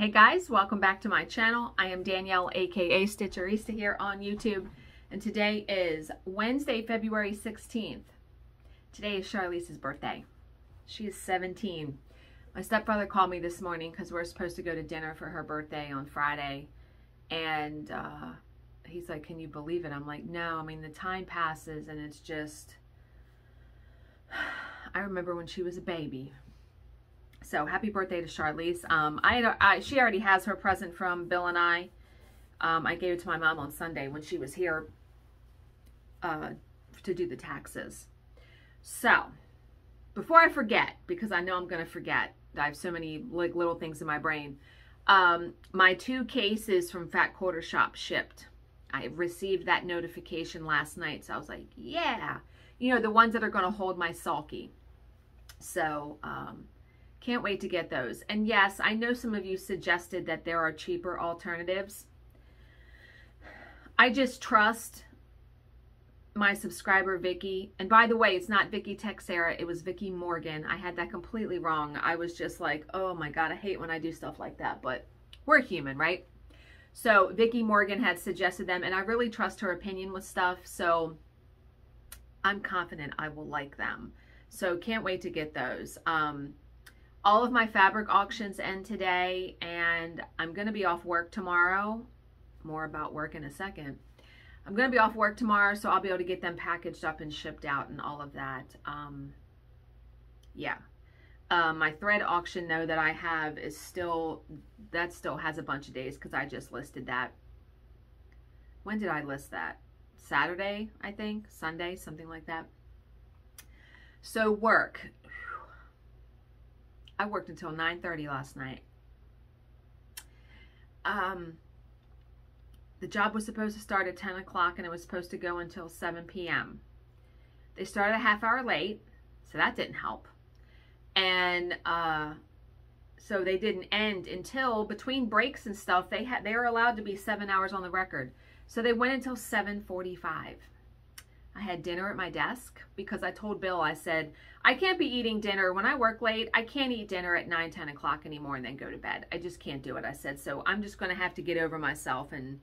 Hey guys, welcome back to my channel. I am Danielle, aka Stitcherista here on YouTube, and today is Wednesday, February 16th. Today is Charlize's birthday. She is 17. My stepfather called me this morning because we're supposed to go to dinner for her birthday on Friday, and he's like, "Can you believe it?" I'm like, "No, I mean, the time passes and it's just, I remember when she was a baby." So happy birthday to Charlize. She already has her present from Bill and I. I gave it to my mom on Sunday when she was here to do the taxes. So before I forget, because I know I'm going to forget, I have so many like little things in my brain. My 2 cases from Fat Quarter Shop shipped. I received that notification last night, so I was like, yeah, you know, the ones that are going to hold my sulky. So can't wait to get those. And yes, I know some of you suggested that there are cheaper alternatives. I just trust my subscriber, Vicky. And by the way, it's not Vicky Texera, it was Vicky Morgan. I had that completely wrong. I was just like, oh my God, I hate when I do stuff like that, but we're human, right? So Vicky Morgan had suggested them, and I really trust her opinion with stuff. So I'm confident I will like them. So can't wait to get those. All of my fabric auctions end today, and I'm going to be off work tomorrow. More about work in a second. I'm going to be off work tomorrow, so I'll be able to get them packaged up and shipped out and all of that. Yeah. My thread auction, though, that I have is still has a bunch of days because I just listed that. When did I list that? Saturday, I think. Sunday, something like that. So work. I worked until 9:30 last night. The job was supposed to start at 10 o'clock and it was supposed to go until 7 p.m. They started a half hour late, so that didn't help. And so they didn't end until between breaks and stuff. They were allowed to be 7 hours on the record. So they went until 7:45. I had dinner at my desk because I told Bill, I said, I can't be eating dinner when I work late. I can't eat dinner at 9, 10 o'clock anymore and then go to bed. I just can't do it. I said, so I'm just going to have to get over myself and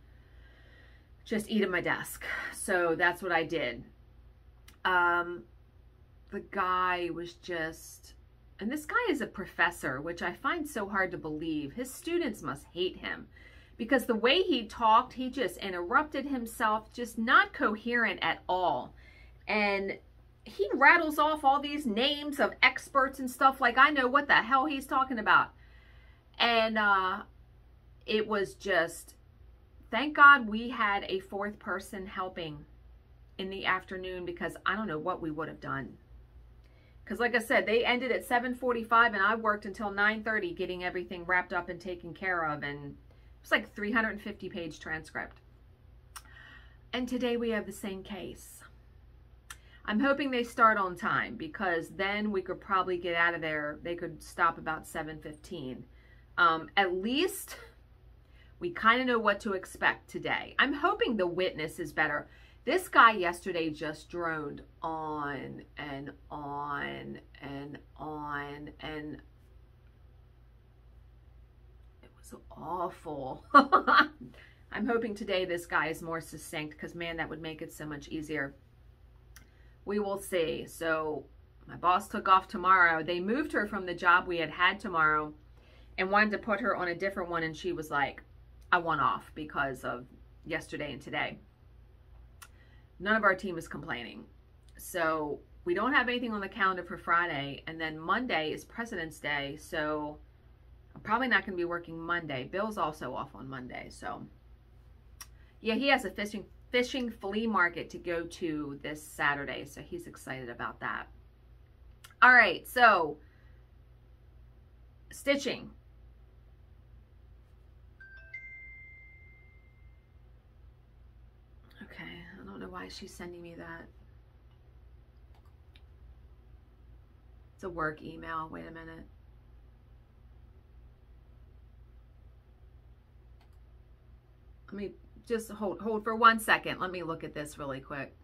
just eat at my desk. So that's what I did. The guy was just, and this guy is a professor, which I find so hard to believe. His students must hate him. Because the way he talked, he just interrupted himself, just not coherent at all. And he rattles off all these names of experts and stuff like I know what the hell he's talking about. And it was just, thank God we had a 4th person helping in the afternoon, because I don't know what we would have done. Because like I said, they ended at 7:45 and I worked until 9:30 getting everything wrapped up and taken care of, and it's like 350-page transcript. And today we have the same case. I'm hoping they start on time, because then we could probably get out of there. They could stop about 7:15. At least we kind of know what to expect today. I'm hoping the witness is better. This guy yesterday just droned on and on and on, and awful. I'm hoping today this guy is more succinct, because man, that would make it so much easier. We will see. So my boss took off tomorrow. They moved her from the job we had tomorrow and wanted to put her on a different one, and she was like, I want off because of yesterday and today. None of our team is complaining. So we don't have anything on the calendar for Friday, and then Monday is President's Day, so I'm probably not going to be working Monday. Bill's also off on Monday. So yeah, he has a fishing flea market to go to this Saturday. So he's excited about that. All right. So stitching. Okay. I don't know why she's sending me that. It's a work email. Wait a minute. Let me just hold for 1 second. Let me look at this really quick.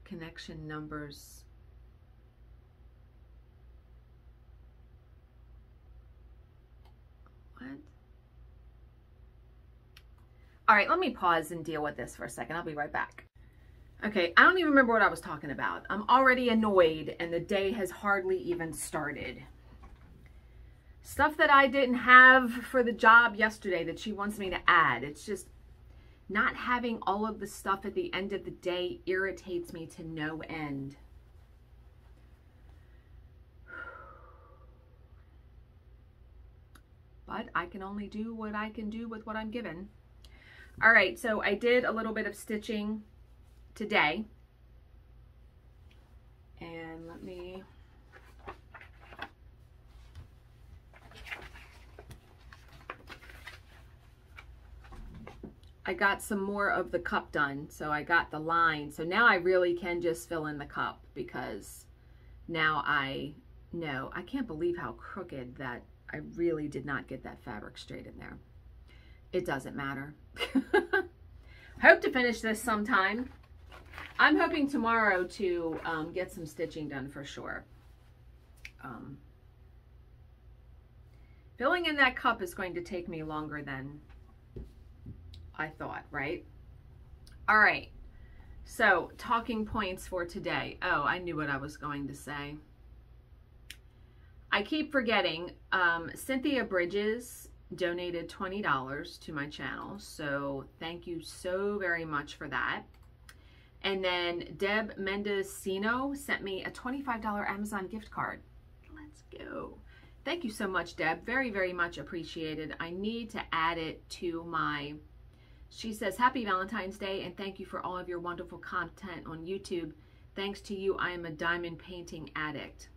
Connection numbers. All right, let me pause and deal with this for a second. I'll be right back. Okay, I don't even remember what I was talking about. I'm already annoyed and the day has hardly even started. Stuff that I didn't have for the job yesterday that she wants me to add. It's just not having all of the stuff at the end of the day irritates me to no end. But I can only do what I can do with what I'm given. All right, so I did a little bit of stitching today. And let me... I got some more of the cup done, so I got the line. So now I really can just fill in the cup because now I know. I can't believe how crooked that I really did not get that fabric straight in there. It doesn't matter. Hope to finish this sometime. I'm hoping tomorrow to get some stitching done for sure. Filling in that cup is going to take me longer than I thought, right? All right, so talking points for today. Oh, I knew what I was going to say. I keep forgetting. Cynthia Bridges donated $20 to my channel, so thank you so very much for that. And then Deb Mendocino sent me a $25 Amazon gift card. Let's go. Thank you so much, Deb. Very, very much appreciated. I need to add it to my... She says, happy Valentine's Day and thank you for all of your wonderful content on YouTube. Thanks to you, I am a diamond painting addict.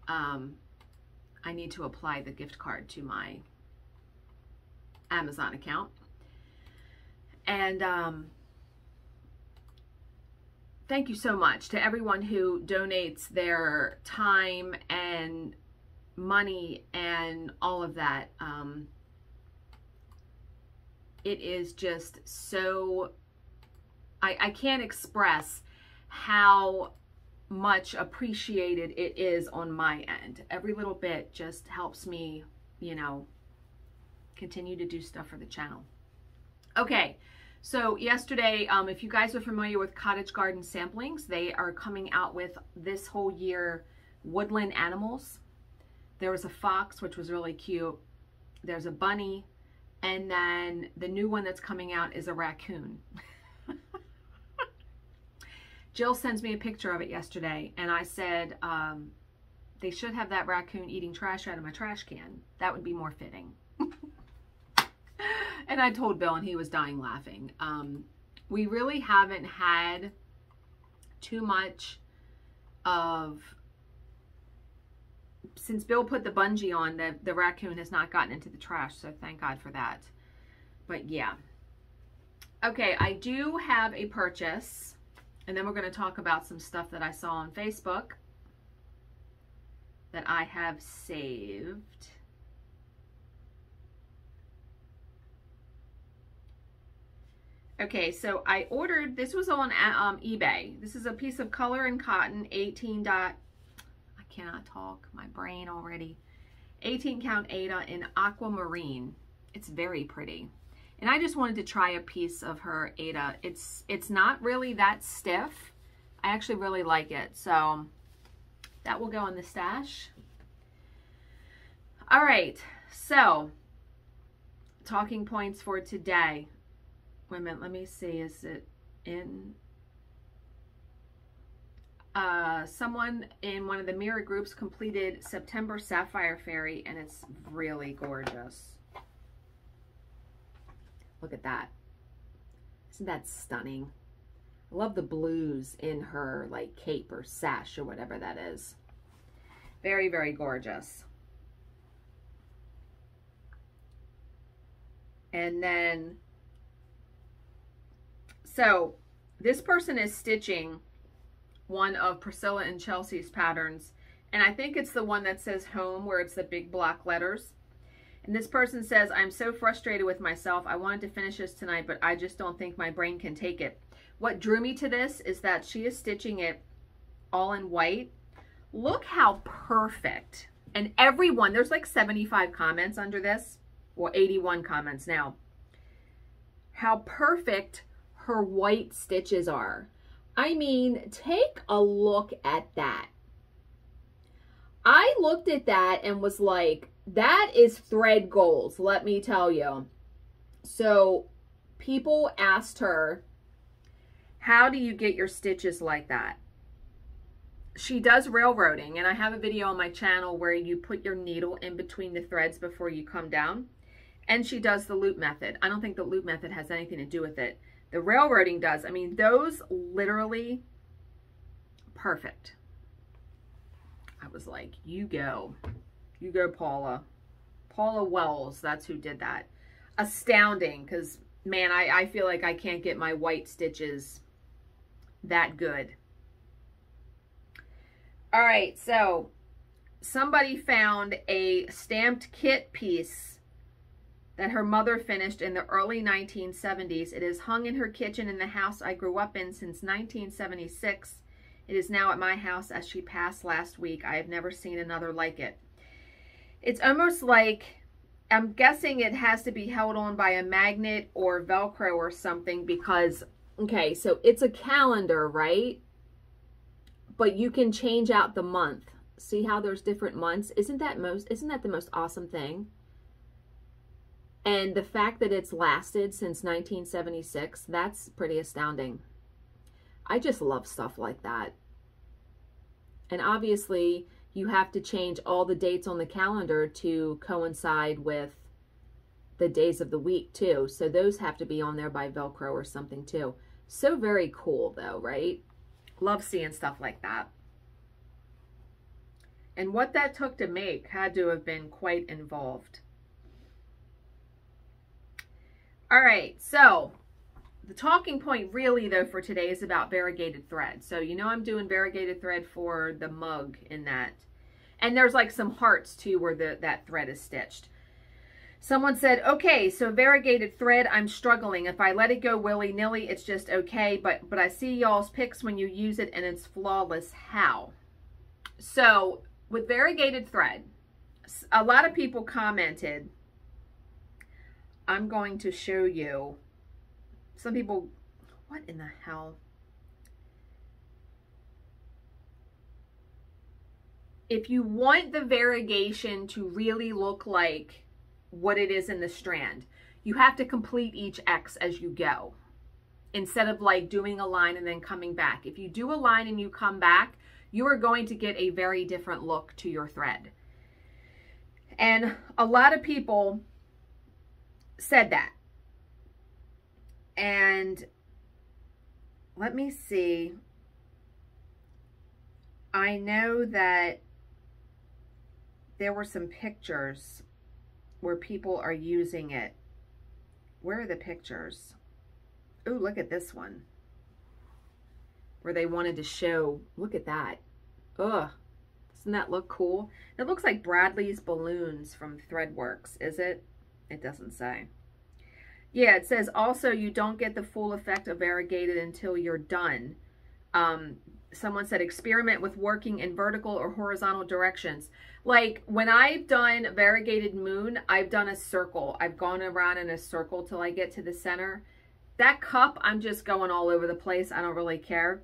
I need to apply the gift card to my Amazon account. And thank you so much to everyone who donates their time and money and all of that. It is just so, I can't express how much appreciated it is on my end. Every little bit just helps me, you know, continue to do stuff for the channel. Okay, so yesterday, if you guys are familiar with Cottage Garden Samplings, they are coming out with this whole year woodland animals. There was a fox, which was really cute. There's a bunny. And then the new one that's coming out is a raccoon. Jill sends me a picture of it yesterday, and I said, they should have that raccoon eating trash out of my trash can. That would be more fitting. And I told Bill, and he was dying laughing. We really haven't had too much of... Since Bill put the bungee on, the raccoon has not gotten into the trash, so thank God for that. But yeah. Okay, I do have a purchase, and then we're going to talk about some stuff that I saw on Facebook that I have saved. Okay, so I ordered, this was on eBay. This is a piece of color and cotton, 18 dot, I cannot talk, my brain already. 18 count Aida in aquamarine. It's very pretty. And I just wanted to try a piece of her Aida. It's not really that stiff. I actually really like it. So that will go in the stash. All right, so talking points for today. Wait a minute, let me see, is it in? Someone in one of the mirror groups completed September Sapphire Fairy, and it's really gorgeous. Look at that. Isn't that stunning? I love the blues in her like cape or sash or whatever that is. Very, very gorgeous. And then, so this person is stitching one of Priscilla and Chelsea's patterns, and I think it's the one that says home, where it's the big block letters. And this person says, I'm so frustrated with myself. I wanted to finish this tonight, but I just don't think my brain can take it. What drew me to this is that she is stitching it all in white. Look how perfect. And everyone, there's like 75 comments under this, or 81 comments now. how perfect her white stitches are. I mean, take a look at that. I looked at that and was like, that is thread goals, let me tell you. So people asked her, how do you get your stitches like that? She does railroading, and I have a video on my channel where you put your needle in between the threads before you come down. And she does the loop method. I don't think the loop method has anything to do with it. The railroading does. I mean, those literally perfect. I was like, you go, Paula. Paula Wells, that's who did that. Astounding, because man, I feel like I can't get my white stitches that good. All right, so somebody found a stamped kit piece that her mother finished in the early 1970s. It is hung in her kitchen in the house I grew up in since 1976. It is now at my house as she passed last week. I have never seen another like it. It's almost like, I'm guessing it has to be held on by a magnet or Velcro or something because, okay, so it's a calendar, right? But you can change out the month. See how there's different months? Isn't that the most awesome thing? And the fact that it's lasted since 1976, that's pretty astounding. I just love stuff like that. And obviously, you have to change all the dates on the calendar to coincide with the days of the week too. So those have to be on there by Velcro or something too. So very cool though, right? Love seeing stuff like that. And what that took to make had to have been quite involved. All right, so the talking point really though for today is about variegated thread. So you know I'm doing variegated thread for the mug in that. And there's like some hearts too where that thread is stitched. Someone said, okay, so variegated thread, I'm struggling. If I let it go willy-nilly, it's just okay. But I see y'all's pics when you use it and it's flawless. How? So with variegated thread, a lot of people commented, I'm going to show you. Some people, what in the hell? If you want the variegation to really look like what it is in the strand, you have to complete each X as you go instead of like doing a line and then coming back. If you do a line and you come back, you are going to get a very different look to your thread. And a lot of people said that. And let me see. I know that there were some pictures where people are using it. Where are the pictures? Oh, look at this one. Where they wanted to show, look at that. Ugh, doesn't that look cool? It looks like Bradley's balloons from Threadworks, is it? It doesn't say. Yeah, it says also you don't get the full effect of variegated until you're done. Someone said experiment with working in vertical or horizontal directions. Like when I've done variegated moon, I've done a circle. I've gone around in a circle till I get to the center. That cup, I'm just going all over the place. I don't really care.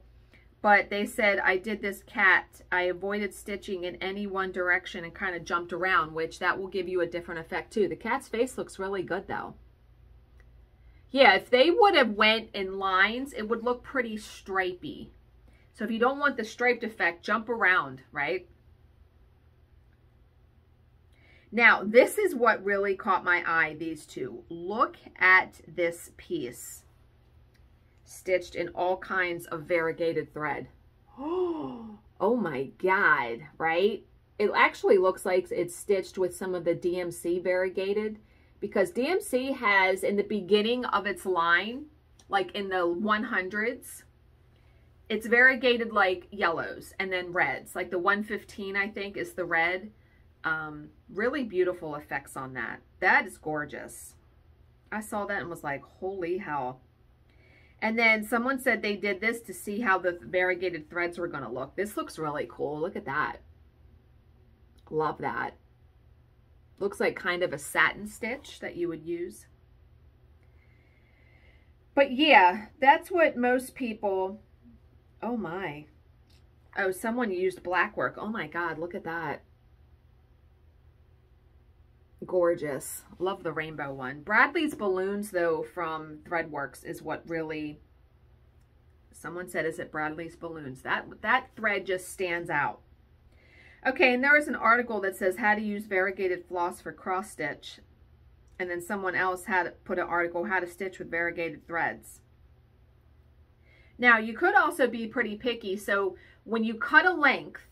But they said I did this cat. I avoided stitching in any one direction and kind of jumped around, which that will give you a different effect too. The cat's face looks really good though. Yeah, if they would have went in lines, it would look pretty stripey. So if you don't want the striped effect, jump around, right? Now, this is what really caught my eye, these two. Look at this piece. Stitched in all kinds of variegated thread. Oh my God, right? It actually looks like it's stitched with some of the DMC variegated, because DMC has, in the beginning of its line, like in the 100s, it's variegated like yellows and then reds. Like the 115, I think, is the red. Really beautiful effects on that. That is gorgeous. I saw that and was like, holy hell. And then someone said they did this to see how the variegated threads were going to look. This looks really cool. Look at that. Love that. Looks like kind of a satin stitch that you would use. But yeah, that's what most people, oh my. Oh, someone used black work. Oh my God, look at that. Gorgeous. Love the rainbow one. Bradley's balloons, though, from Threadworks is what really, someone said, is it Bradley's balloons? That thread just stands out. Okay, and there is an article that says how to use variegated floss for cross stitch. And then someone else had put an article, how to stitch with variegated threads. Now, you could also be pretty picky. So when you cut a length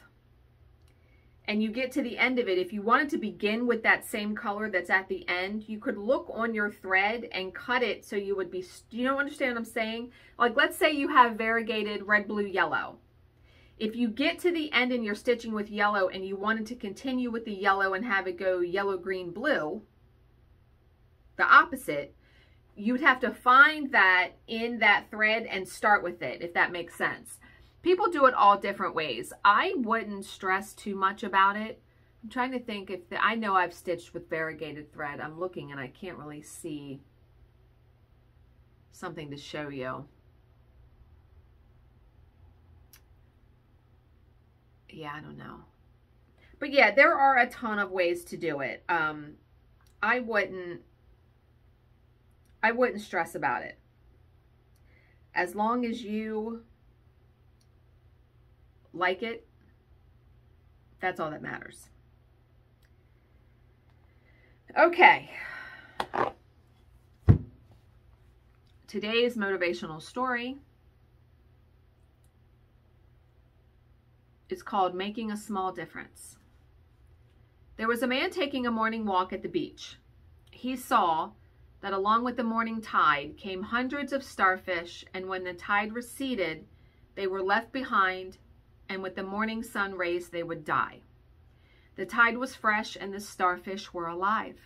and you get to the end of it, if you wanted to begin with that same color that's at the end, you could look on your thread and cut it so you would be, you don't understand what I'm saying? Like, let's say you have variegated red, blue, yellow. If you get to the end and you're stitching with yellow and you wanted to continue with the yellow and have it go yellow, green, blue, the opposite, you'd have to find that in that thread and start with it, if that makes sense. People do it all different ways. I wouldn't stress too much about it. I'm trying to think if I know I've stitched with variegated thread. I'm looking and I can't really see something to show you. Yeah, I don't know. But yeah, there are a ton of ways to do it. I wouldn't stress about it. As long as you like it, that's all that matters. Okay. Today's motivational story is called Making a Small Difference. There was a man taking a morning walk at the beach. He saw that along with the morning tide came hundreds of starfish, and when the tide receded, they were left behind, and with the morning sun rays, they would die. The tide was fresh, and the starfish were alive.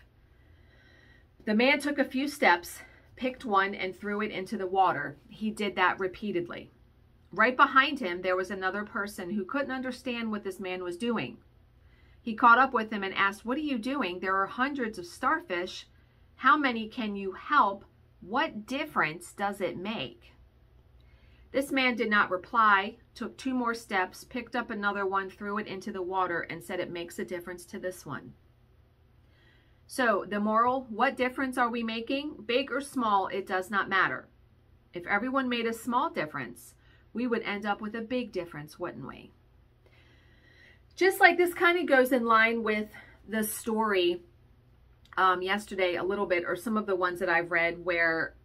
The man took a few steps, picked one, and threw it into the water. He did that repeatedly. Right behind him, there was another person who couldn't understand what this man was doing. He caught up with him and asked, "What are you doing? There are hundreds of starfish. How many can you help? What difference does it make?" This man did not reply, took 2 more steps, picked up another one, threw it into the water, and said, "It makes a difference to this one." So the moral, what difference are we making? Big or small, it does not matter. If everyone made a small difference, we would end up with a big difference, wouldn't we? Just like this kind of goes in line with the story yesterday a little bit, or some of the ones that I've read, where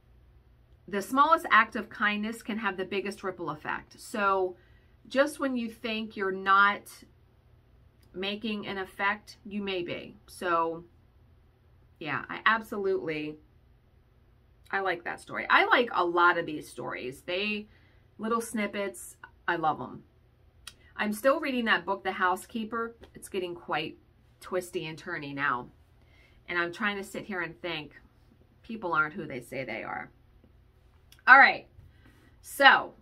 the smallest act of kindness can have the biggest ripple effect. So just when you think you're not making an effect, you may be. So yeah, I like that story. I like a lot of these stories. Little snippets, I love them. I'm still reading that book, The Housekeeper. It's getting quite twisty and turny now. And I'm trying to sit here and think, people aren't who they say they are. All right, so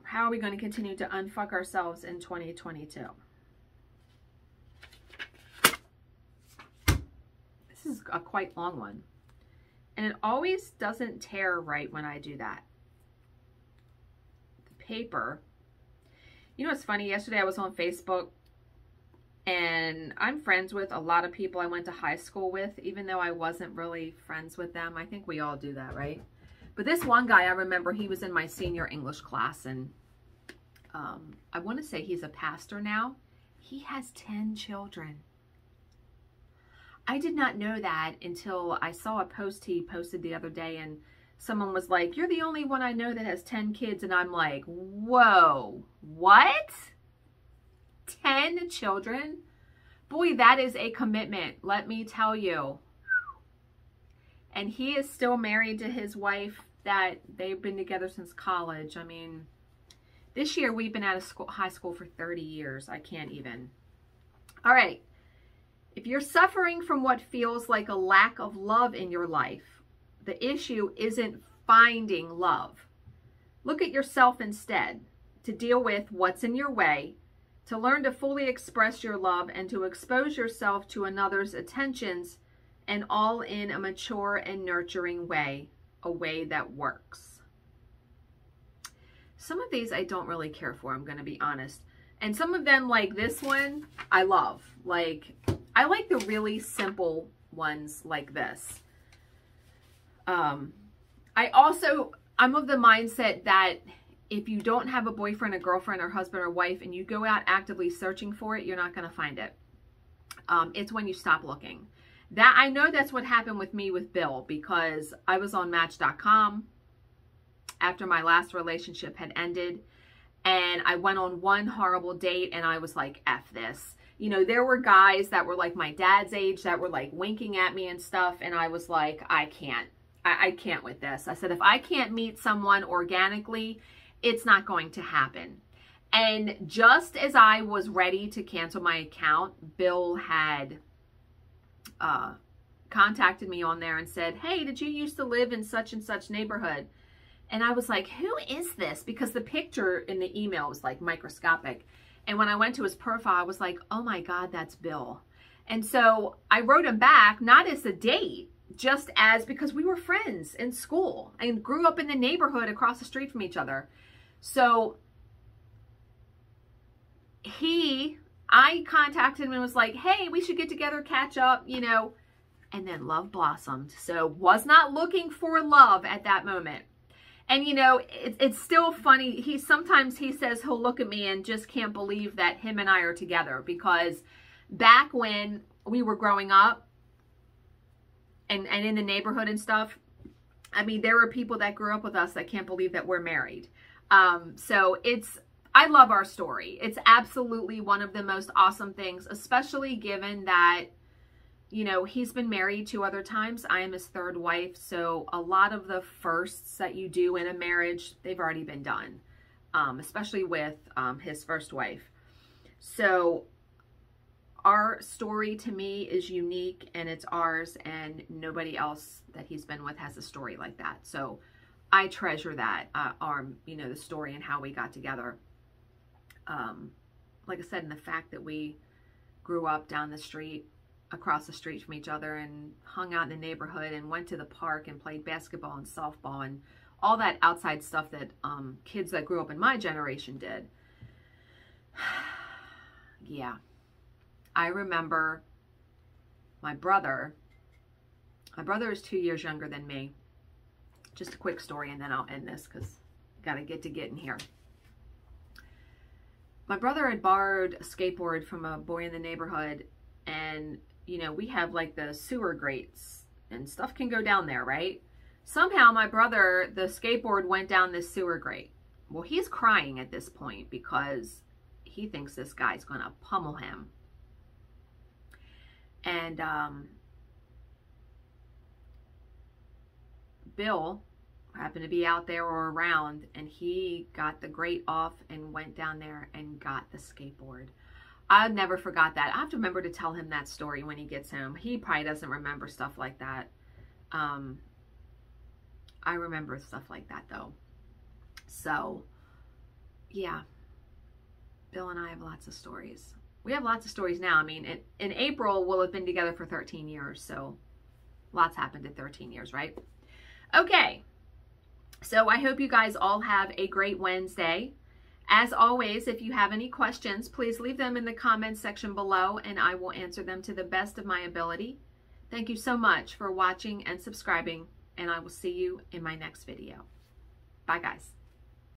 how are we going to continue to unfuck ourselves in 2022? This is a quite long one. And it always doesn't tear right when I do that. The paper. You know what's funny? Yesterday I was on Facebook, and I'm friends with a lot of people I went to high school with, even though I wasn't really friends with them. I think we all do that, right? But this one guy, I remember he was in my senior English class, and I want to say he's a pastor now. He has 10 children. I did not know that until I saw a post he posted the other day, and someone was like, "You're the only one I know that has 10 kids." And I'm like, whoa, what? 10 children? Boy, that is a commitment, let me tell you. And he is still married to his wife that they've been together since college. I mean, this year we've been out of high school for 30 years. I can't even. All right. If you're suffering from what feels like a lack of love in your life, the issue isn't finding love. Look at yourself instead, to deal with what's in your way, to learn to fully express your love, and to expose yourself to another's attentions and all in a mature and nurturing way, a way that works. Some of these I don't really care for, I'm going to be honest. And some of them, like this one, I love. Like, I like the really simple ones like this. I'm of the mindset that if you don't have a boyfriend, a girlfriend, or husband or wife, and you go out actively searching for it, you're not going to find it. It's when you stop looking. That, I know that's what happened with me with Bill, because I was on Match.com after my last relationship had ended, and I went on one horrible date, and I was like, F this. You know, there were guys that were like my dad's age that were like winking at me and stuff, and I was like, I can't with this. I said, if I can't meet someone organically, it's not going to happen. And just as I was ready to cancel my account, Bill had contacted me on there and said, hey, did you used to live in such and such neighborhood? And I was like, who is this? Because the picture in the email was like microscopic. And when I went to his profile, I was like, oh my God, that's Bill. And so I wrote him back, not as a date, just as, because we were friends in school and grew up in the neighborhood across the street from each other. So I contacted him and was like, hey, we should get together, catch up, you know, and then love blossomed. So was not looking for love at that moment. And, you know, it's still funny. Sometimes he says he'll look at me and just can't believe that him and I are together, because back when we were growing up and in the neighborhood and stuff, I mean, there were people that grew up with us that can't believe that we're married. So I love our story. It's absolutely one of the most awesome things, especially given that, you know, he's been married 2 other times. I am his 3rd wife. So a lot of the firsts that you do in a marriage, they've already been done, especially with his first wife. So our story to me is unique, and it's ours, and nobody else that he's been with has a story like that. So I treasure that, you know, the story and how we got together. Like I said, and the fact that we grew up down the street, across the street from each other, and hung out in the neighborhood and went to the park and played basketball and softball and all that outside stuff that kids that grew up in my generation did. Yeah. I remember my brother is 2 years younger than me. Just a quick story, and then I'll end this because got to get to getting here. My brother had borrowed a skateboard from a boy in the neighborhood, and, you know, we have like the sewer grates and stuff can go down there, right? Somehow my brother, the skateboard went down this sewer grate. Well, he's crying at this point because he thinks this guy's going to pummel him. And Bill happened to be out there or around, and he got the grate off and went down there and got the skateboard. I never forgot that. I have to remember to tell him that story when he gets home. He probably doesn't remember stuff like that. I remember stuff like that though. So yeah, Bill and I have lots of stories. We have lots of stories now. I mean, in April, we'll have been together for 13 years. So lots happened in 13 years, right? Okay. So I hope you guys all have a great Wednesday. As always, if you have any questions, please leave them in the comments section below, and I will answer them to the best of my ability. Thank you so much for watching and subscribing, and I will see you in my next video. Bye, guys.